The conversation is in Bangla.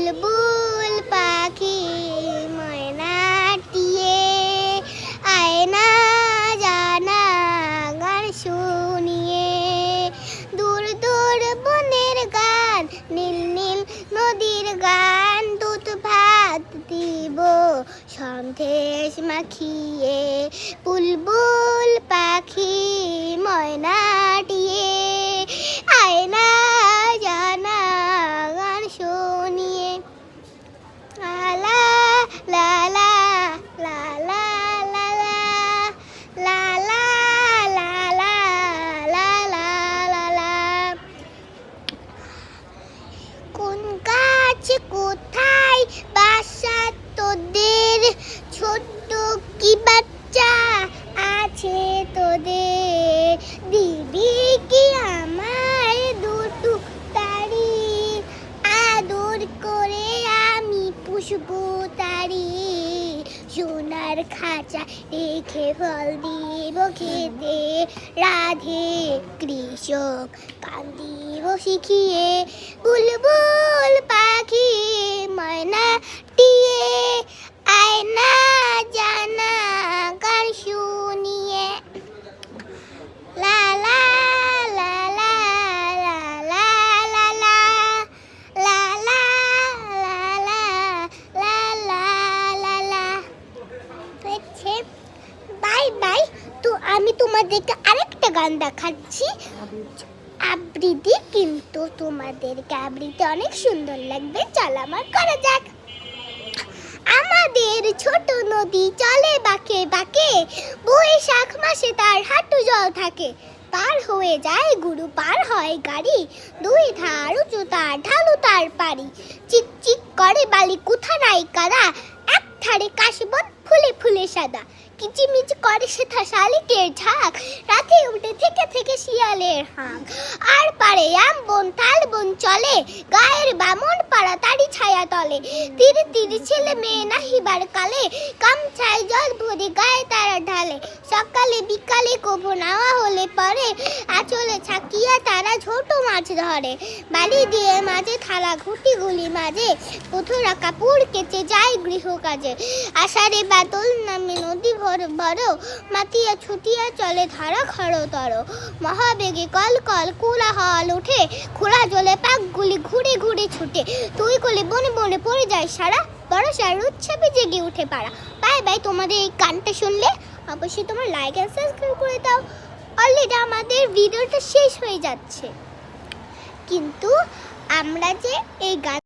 বুলবুল পাখি ময়নাটিয়ে আয় না জানা গান শুনিয়ে, দূর দূর বনের গান, নীল নীল নদীর গান, দুধ ভাত দিব সন্দেশ মাখিয়ে। বুলবুল পাখি ময়নাটিয়ে আয় না জানা গান শুনিয়ে। লা লা লা লা লা লা লা লা লা লা লা লা লা লা। কোন গাছ কোথায় বাসা তোদের, ছোট্ট কি বাচ্চা আছে তোদের, দিবি কি আমায় দুটো তারি, আদর করে আমি পুষবো তারি, সোনার খাঁচা রেখে ফল দিব খেতে, রাধে কৃষক গান দিব শিখিয়ে। বুলবুল পাখি ময়নাটিয়ে আয় না জানা গান শুনিয়ে। লা লা লা লা লা লা লা লা লা লা লা লা লা লা লা। হচ্ছে বাই বাই। তো আমি তোমাদেরকে আরেকটা গান দেখাচ্ছি আবৃত্তি, কিন্তু তোমাদেরকে আবৃত্তি অনেক সুন্দর লাগবে। চল আমার করা যাক। আমাদের ছোট নদী চলে বাঁকে বাঁকে, বৈশাখ মাসে তার হাঁটু জল থাকে, পার হয়ে যায় গুরু পার হয় গাড়ি, দুই ধার উঁচু তার ঢালু তার পারি, চিক চিক করে বালি কোথা নাই কাদা, এক ধারে কাশবন ফুলে ফুলে সাদা, কিচিমিচি করে সেথা শালিকের ঝাঁক, রাতে উঠে থেকে থেকে শিয়ালের হাঁক, আর পারে আম বন তাল বন চলে, গায়ের বামন পাড়া তারি ছায়া তলে, তীরে তীরে ছেলে মেয়ে নাহিবার কালে, গামছায় জল ভরে গায়ে তারা ঢালে, সকালে বিকালে কভু নাওয়া হলে পরে, আঁচলে ছাকিয়া তারা ছোট মাছ ধরে, বালি দিয়ে মাঝে থালা ঘুটি গুলি মাঝে, পুথুরা কাপড় কেচে যায় গৃহ কাজে, আষাঢ়ে বাদল নামে নদী ভর বড়, মাতিয়া ছুটিয়া চলে ধারা খড়তর, মহাবেগে কল কল কোলাহল উঠে, খোলা জলে পাকগুলি ঘুরে ঘুরে ছুটে, তুই কোলে বনে বনে পড়ে যায় সারা, বড়সার উৎসবে জেগে উঠে পাড়া। Bye bye. তোমাদের এই গানটা শুনলে অবশ্যই তোমার লাইক এন্ড সাবস্ক্রাইব করে দাও। অলরেডি আমাদের ভিডিওটা শেষ হয়ে যাচ্ছে, কিন্তু আমরা যে এই গান